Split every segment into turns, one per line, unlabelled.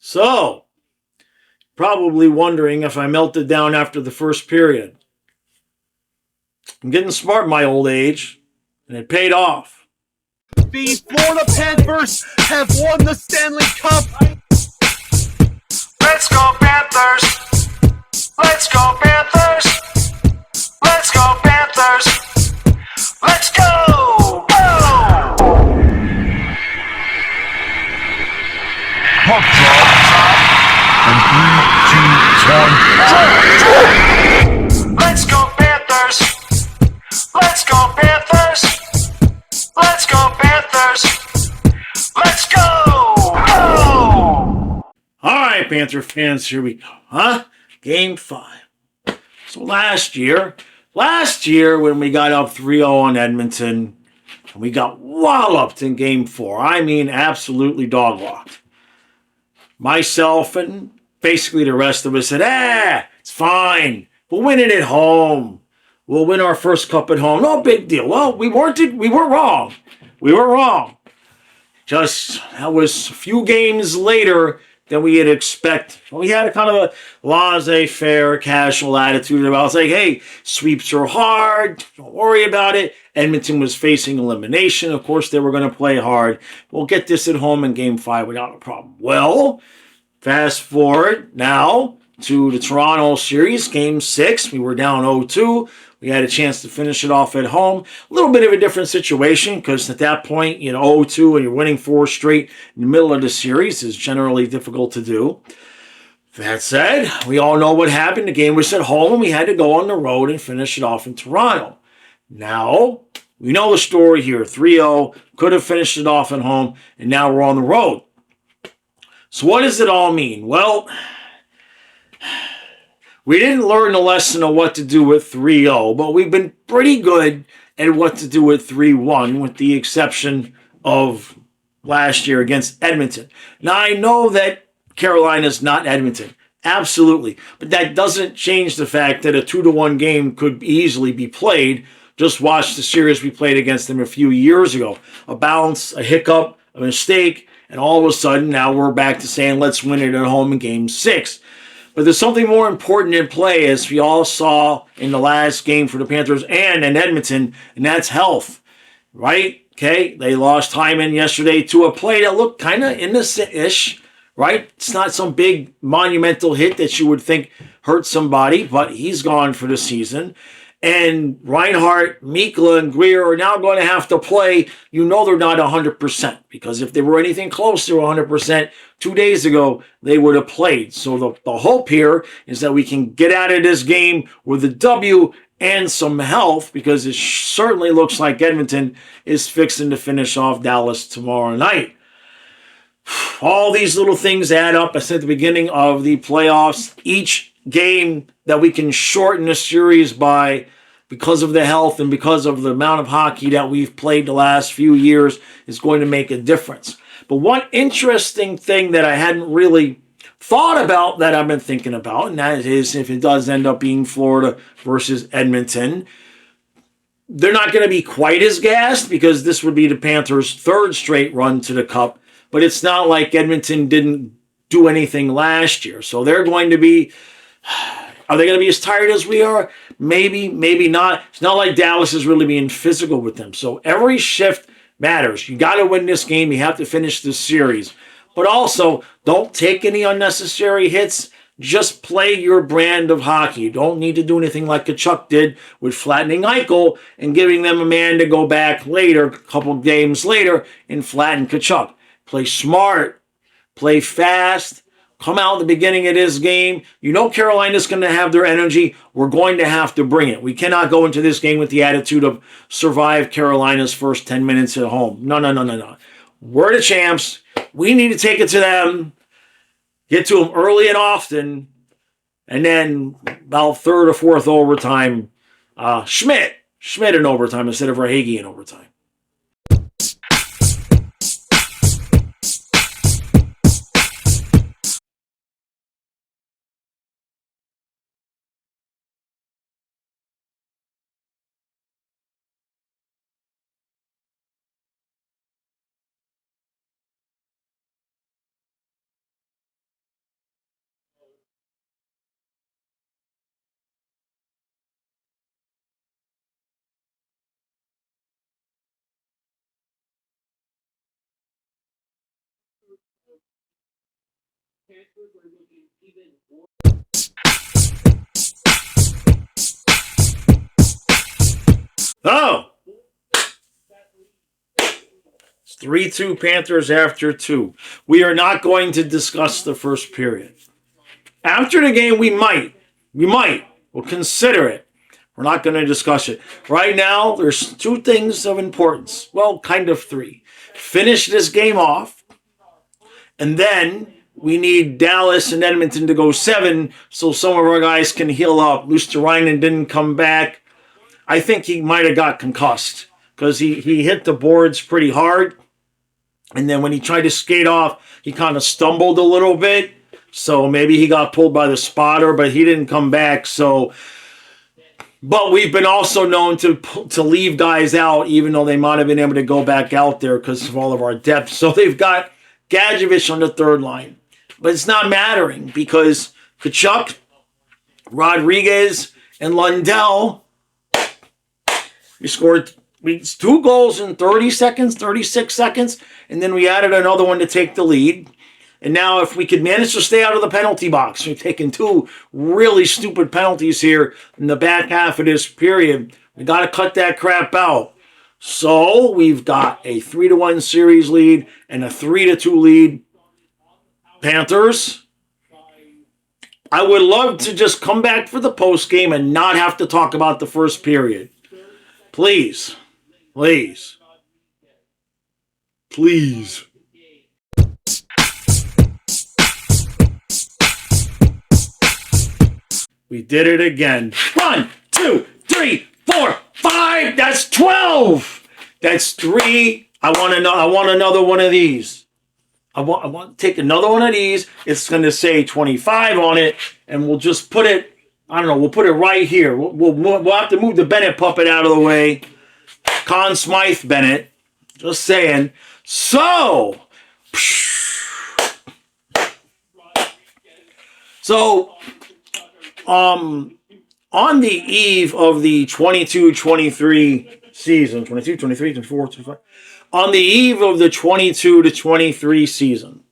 So, probably wondering if I melted down after the first period. I'm getting smart in my old age, and it paid off.
The Florida Panthers have won the Stanley Cup.
Let's go Panthers! Let's go Panthers! Let's go Panthers! Let's go! Go!
Puck drop. And 3, 2, 1,
Let's go Panthers! Let's go Panthers! Let's go Panthers! Let's go! Go!
All right, Panther fans, here we go. Huh? Game 5. So last year when we got up 3-0 on Edmonton, and we got walloped in Game 4. I mean, absolutely dog-walked. Myself and basically the rest of us said, it's fine. We'll win it at home. We'll win our first cup at home. No big deal. Well, we weren't wrong. We were wrong. Just, that was a few games later than we had expected. We had a kind of a laissez-faire, casual attitude about it. It's like, hey, sweeps are hard. Don't worry about it. Edmonton was facing elimination. Of course, they were going to play hard. We'll get this at home in Game 5 without a problem. Well, fast forward now to the Toronto series, Game 6. We were down 0-2. We had a chance to finish it off at home. A little bit of a different situation because at that point, 0-2 and you're winning 4 straight in the middle of the series is generally difficult to do. That said, we all know what happened. The game was at home and we had to go on the road and finish it off in Toronto. Now, we know the story here. 3-0, could have finished it off at home, and now we're on the road. So what does it all mean? Well, we didn't learn the lesson of what to do with 3-0, but we've been pretty good at what to do with 3-1, with the exception of last year against Edmonton. Now, I know that Carolina's not Edmonton. Absolutely. But that doesn't change the fact that a 2-1 game could easily be played. Just watch the series we played against them a few years ago. A bounce, a hiccup, a mistake, and all of a sudden now we're back to saying let's win it at home in Game 6. But there's something more important in play, as we all saw in the last game for the Panthers and in Edmonton, and that's health, right? Okay, they lost Hyman yesterday to a play that looked kind of innocent-ish, right? It's not some big monumental hit that you would think hurt somebody, but he's gone for the season. And Reinhart, Mikla, and Greer are now going to have to play. You know they're not 100%, because if they were anything close to 100%, 2 days ago, they would have played. So the hope here is that we can get out of this game with a W and some health, because it certainly looks like Edmonton is fixing to finish off Dallas tomorrow night. All these little things add up. I said at the beginning of the playoffs, each game that we can shorten the series by because of the health and because of the amount of hockey that we've played the last few years is going to make a difference. But one interesting thing that I hadn't really thought about that I've been thinking about, and that is if it does end up being Florida versus Edmonton, they're not going to be quite as gassed because this would be the Panthers' 3rd straight run to the Cup. But it's not like Edmonton didn't do anything last year. So they're going to be... Are they going to be as tired as we are? Maybe, maybe not. It's not like Dallas is really being physical with them. So every shift matters. You got to win this game. You have to finish this series. But also, don't take any unnecessary hits. Just play your brand of hockey. You don't need to do anything like Kachuk did with flattening Eichel and giving them a man to go back later, a couple games later, and flatten Kachuk. Play smart. Play fast. Come out at the beginning of this game. You know Carolina's going to have their energy. We're going to have to bring it. We cannot go into this game with the attitude of survive Carolina's first 10 minutes at home. No. We're the champs. We need to take it to them. Get to them early and often. And then about 3rd or 4th overtime, Schmidt in overtime instead of Verhaeghe in overtime. Oh! It's 3-2 Panthers after 2. We are not going to discuss the first period. After the game, we might. We'll consider it. We're not going to discuss it. Right now, there's 2 things of importance. Well, kind of 3. Finish this game off, and then we need Dallas and Edmonton to go 7 so some of our guys can heal up. Luosterainen didn't come back. I think he might have got concussed because he hit the boards pretty hard. And then when he tried to skate off, he kind of stumbled a little bit. So maybe he got pulled by the spotter, but he didn't come back. So, but we've been also known to leave guys out, even though they might have been able to go back out there because of all of our depth. So they've got Gadjevich on the third line. But it's not mattering because Tkachuk, Rodriguez, and Lundell, we scored 2 goals in 30 seconds, 36 seconds, and then we added another one to take the lead. And now if we could manage to stay out of the penalty box, we've taken 2 really stupid penalties here in the back half of this period. We got to cut that crap out. So we've got a 3-1 series lead and a 3-2 lead. Panthers, I would love to just come back for the post game and not have to talk about the first period. Please. Please. Please. We did it again. 1, 2, 3, 4, 5. That's 12. That's 3. I want another one of these. I want to take another one of these. It's going to say 25 on it, and we'll just put it. I don't know. We'll put it right here. We'll have to move the Bennett puppet out of the way. Conn Smythe Bennett. Just saying. So on the eve of the 22-23 season, 22, 23, 24, 25, on the eve of the 22-23 season,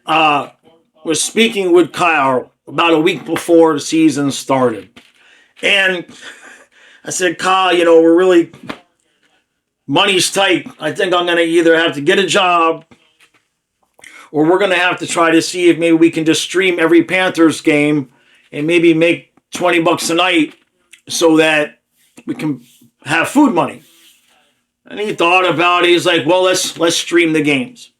was speaking with Kyle about a week before the season started. And I said, Kyle, we're really, money's tight. I think I'm going to either have to get a job or we're going to have to try to see if maybe we can just stream every Panthers game and maybe make $20 a night so that we can have food money. And he thought about it. He's like, well, let's stream the games.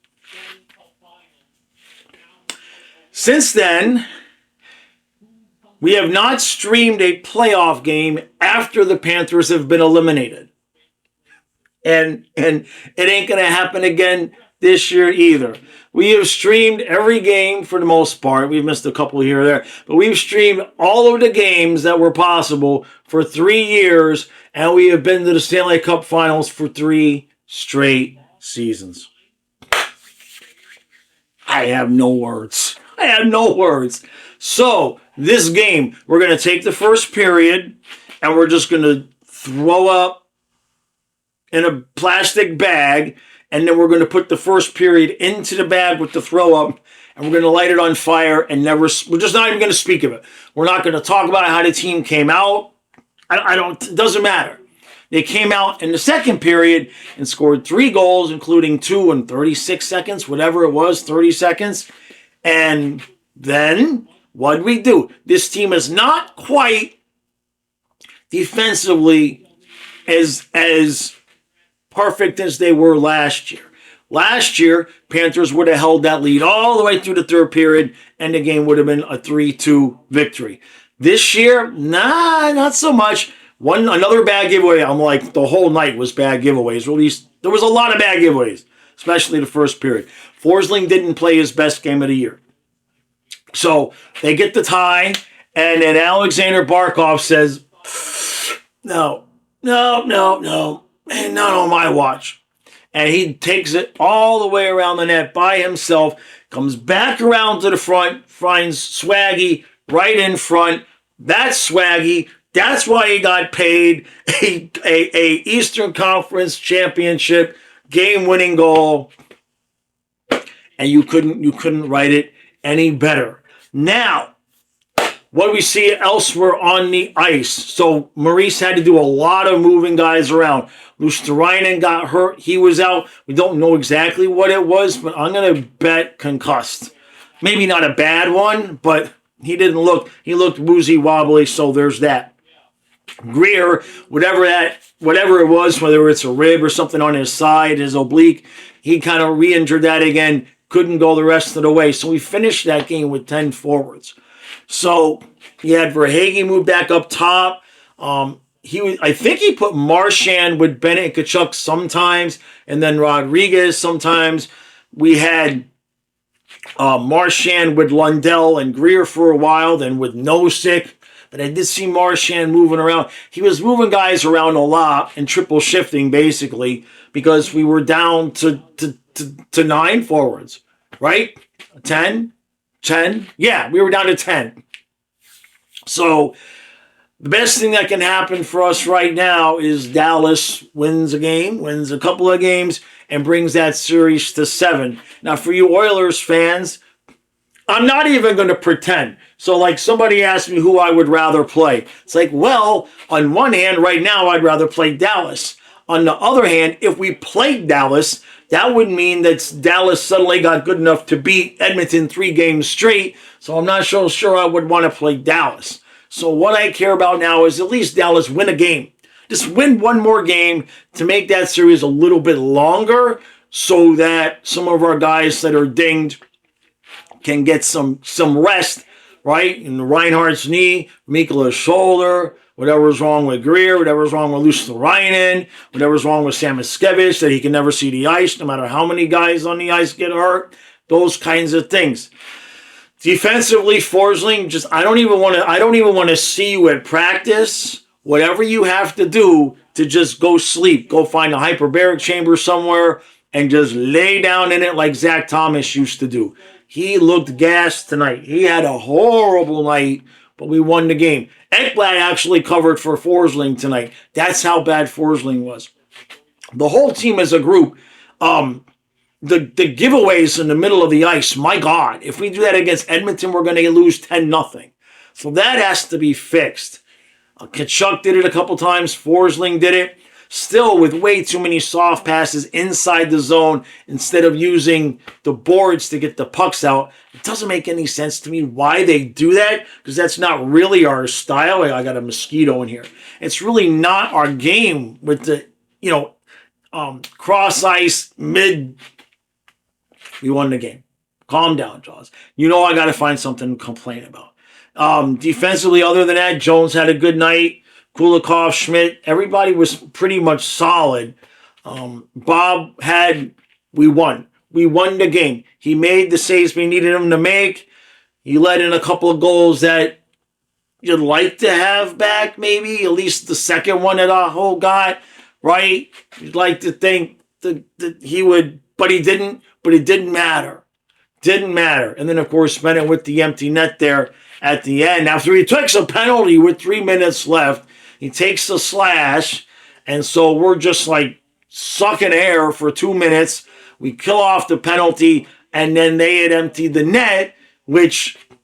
Since then, we have not streamed a playoff game after the Panthers have been eliminated. And it ain't going to happen again this year either. We have streamed every game for the most part. We've missed a couple here or there. But we've streamed all of the games that were possible for 3 years. And we have been to the Stanley Cup Finals for 3 straight seasons. I have no words. So, this game, we're going to take the first period and we're just going to throw up in a plastic bag, and then we're going to put the first period into the bag with the throw up, and we're going to light it on fire and we're just not even going to speak of it. We're not going to talk about how the team came out. It doesn't matter. They came out in the second period and scored 3 goals, including 2 in 36 seconds, whatever it was, 30 seconds. And then what did we do? This team is not quite defensively as perfect as they were last year. Last year, Panthers would have held that lead all the way through the third period, and the game would have been a 3-2 victory. This year, not so much. Another bad giveaway. I'm like, the whole night was bad giveaways. Or at least there was a lot of bad giveaways, especially the first period. Forsling didn't play his best game of the year. So they get the tie, and then Alexander Barkov says, no, and not on my watch. And he takes it all the way around the net by himself, comes back around to the front, finds Swaggy right in front. That's Swaggy. That's why he got paid a Eastern Conference Championship game-winning goal. and you couldn't write it any better. Now, what do we see elsewhere on the ice? So Maurice had to do a lot of moving guys around. Luosterainen got hurt. He was out. We don't know exactly what it was, but I'm going to bet concussed. Maybe not a bad one, but he looked woozy wobbly, so there's that. Greer, whatever it was, whether it's a rib or something on his side, his oblique, he kind of re-injured that again, couldn't go the rest of the way. So we finished that game with 10 forwards. So he had Verhaeghe move back up top. I think he put Marchand with Bennett and Tkachuk sometimes, and then Rodriguez sometimes. We had Marchand with Lundell and Greer for a while, then with Nosek. But I did see Marchand moving around. He was moving guys around a lot and triple shifting, basically, because we were down to 9 forwards, right? 10? Yeah, we were down to 10. So the best thing that can happen for us right now is Dallas wins a couple of games, and brings that series to 7. Now, for you Oilers fans, I'm not even going to pretend. So, like, somebody asked me who I would rather play. It's like, well, on one hand, right now, I'd rather play Dallas. On the other hand, if we played Dallas, that would mean that Dallas suddenly got good enough to beat Edmonton 3 games straight. So I'm not so sure I would want to play Dallas. So what I care about now is at least Dallas win a game. Just win one more game to make that series a little bit longer so that some of our guys that are dinged can get some rest, right? In Reinhardt's knee, Mikola's shoulder, whatever's wrong with Greer, whatever's wrong with Luosterainen, whatever's wrong with Samoskevich, that he can never see the ice, no matter how many guys on the ice get hurt, those kinds of things. Defensively, Forsling, I don't even want to see you at practice. Whatever you have to do to just go sleep, go find a hyperbaric chamber somewhere and just lay down in it like Zach Thomas used to do. He looked gassed tonight. He had a horrible night, but we won the game. Ekblad actually covered for Forsling tonight. That's how bad Forsling was. The whole team as a group, the giveaways in the middle of the ice, my God, if we do that against Edmonton, we're going to lose 10-0. So that has to be fixed. Tkachuk did it a couple times. Forsling did it. Still with way too many soft passes inside the zone instead of using the boards to get the pucks out. It doesn't make any sense to me why they do that, because that's not really our style. I got a mosquito in here. It's really not our game with the, cross ice mid. We won the game. Calm down, Jaws. I got to find something to complain about. Defensively, other than that, Jones had a good night. Kulikov, Schmidt, everybody was pretty much solid. Bob we won. We won the game. He made the saves we needed him to make. He let in a couple of goals that you'd like to have back, maybe. At least the second one that Aho got, right? You'd like to think that he would, but he didn't. But it didn't matter. Didn't matter. And then, of course, Bennett with the empty net there at the end. After he takes a penalty with 3 minutes left, he takes a slash, and so we're just like sucking air for 2 minutes. We kill off the penalty, and then they had emptied the net, which I'm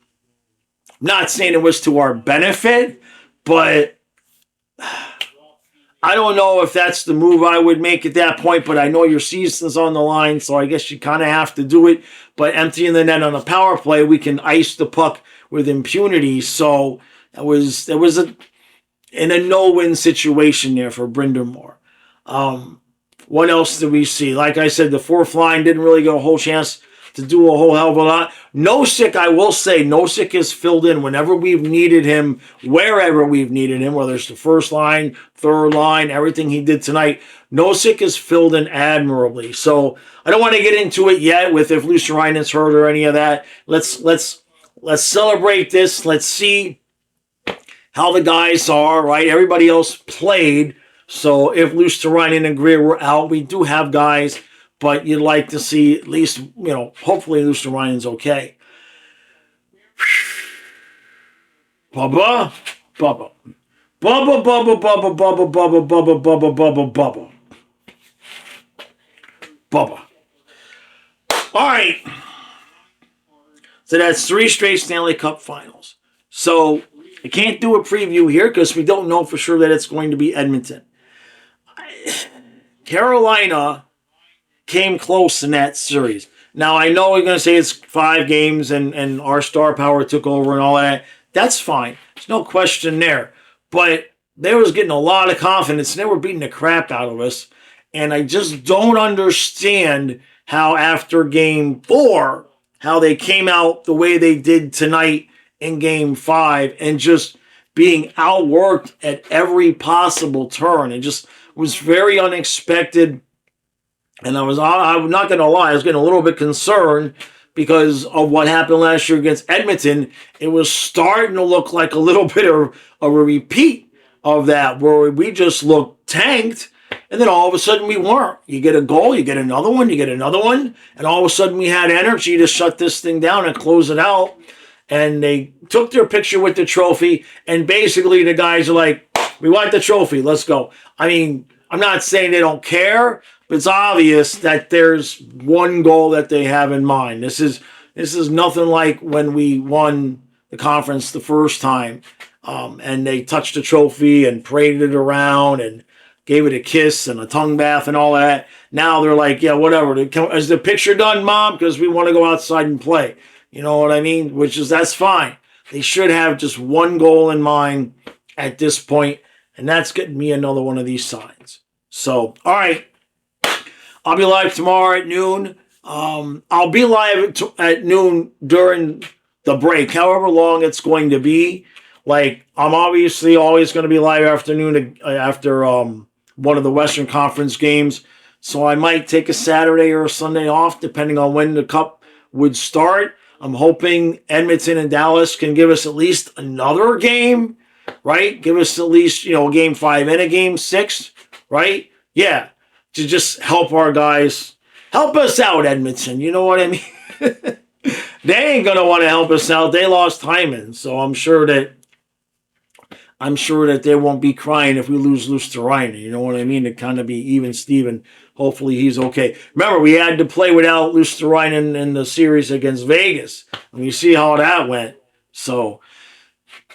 not saying it was to our benefit, but I don't know if that's the move I would make at that point, but I know your season's on the line, so I guess you kind of have to do it. But emptying the net on a power play, we can ice the puck with impunity. So there was in a no-win situation there for Brind'Amour. What else did we see? Like I said, the fourth line didn't really get a whole chance to do a whole hell of a lot. Nosek, I will say, Nosek is filled in whenever we've needed him, wherever we've needed him, whether it's the first line, third line, everything he did tonight. Nosek is filled in admirably. So I don't want to get into it yet with if Luosterainen's hurt or any of that. Let's celebrate this. Let's see how the guys are, right? Everybody else played. So if Luosterainen and Greer were out, we do have guys, but you'd like to see at least, hopefully Luosterainen's okay. Bubba. All right. So that's 3 straight Stanley Cup finals. So I can't do a preview here because we don't know for sure that it's going to be Edmonton. Carolina came close in that series. Now, I know you're going to say it's 5 games and our star power took over and all that. That's fine. There's no question there. But they was getting a lot of confidence, and they were beating the crap out of us. And I just don't understand how after Game 4, how they came out the way they did tonight in Game 5 and just being outworked at every possible turn. It just was very unexpected. And I'm not going to lie, I was getting a little bit concerned because of what happened last year against Edmonton. It was starting to look like a little bit of a repeat of that, where we just looked tanked, and then all of a sudden we weren't. You get a goal, you get another one, you get another one, and all of a sudden we had energy to shut this thing down and close it out. And they took their picture with the trophy, and basically the guys are like, we want the trophy, let's go. I mean, I'm not saying they don't care, but it's obvious that there's one goal that they have in mind. This is nothing like when we won the conference the first time, and they touched the trophy and paraded it around and gave it a kiss and a tongue bath and all that. Now they're like, yeah, whatever. Is the picture done, Mom? Because we want to go outside and play. You know what I mean? That's fine. They should have just one goal in mind at this point, and that's getting me another one of these signs. So, all right. I'll be live tomorrow at noon. I'll be live at noon during the break, however long it's going to be. Like, I'm obviously always going to be live afternoon after one of the Western Conference games. So I might take a Saturday or a Sunday off, depending on when the Cup would start. I'm hoping Edmonton and Dallas can give us at least another game, right? Give us at least, Game 5 and a Game 6, right? Yeah, to just help our guys. Help us out, Edmonton. You know what I mean? They ain't going to want to help us out. They lost Hyman, so I'm sure that they won't be crying if we lose Luosterainen. You know what I mean? To kind of be even Steven. Hopefully he's okay. Remember, we had to play without Luosterainen in the series against Vegas. And you see how that went. So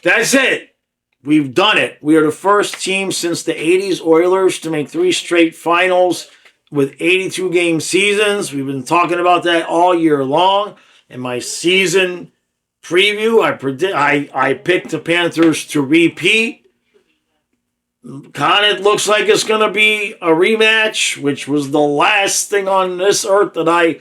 that's it. We've done it. We are the first team since the 80s Oilers to make 3 straight finals with 82-game seasons. We've been talking about that all year long. In my season preview, I picked the Panthers to repeat. Kind of looks like it's going to be a rematch, which was the last thing on this earth that I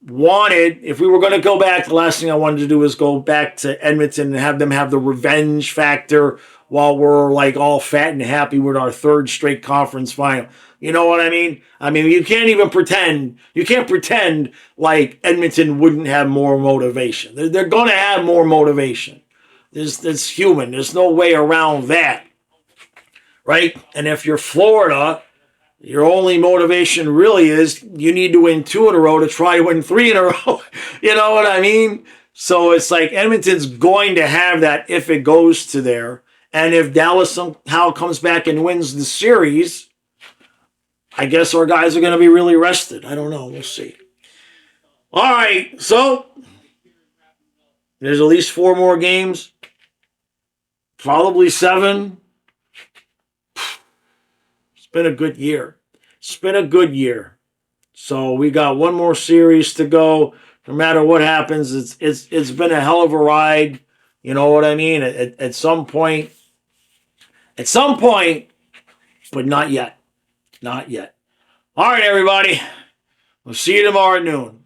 wanted. If we were going to go back, the last thing I wanted to do was go back to Edmonton and have them have the revenge factor while we're like all fat and happy with our 3rd straight conference final. You know what I mean? I mean, you can't even pretend. You can't pretend like Edmonton wouldn't have more motivation. They're going to have more motivation. It's human. There's no way around that. Right? And if you're Florida, your only motivation really is you need to win 2 in a row to try to win 3 in a row. You know what I mean? So it's like Edmonton's going to have that if it goes to there. And if Dallas somehow comes back and wins the series, I guess our guys are going to be really rested. I don't know. We'll see. All right. So there's at least 4 more games. Probably 7. It's been a good year. So we got 1 more series to go. No matter what happens, it's been a hell of a ride. You know what I mean? At some point, but not yet. Not yet. All right, everybody. We'll see you tomorrow at noon.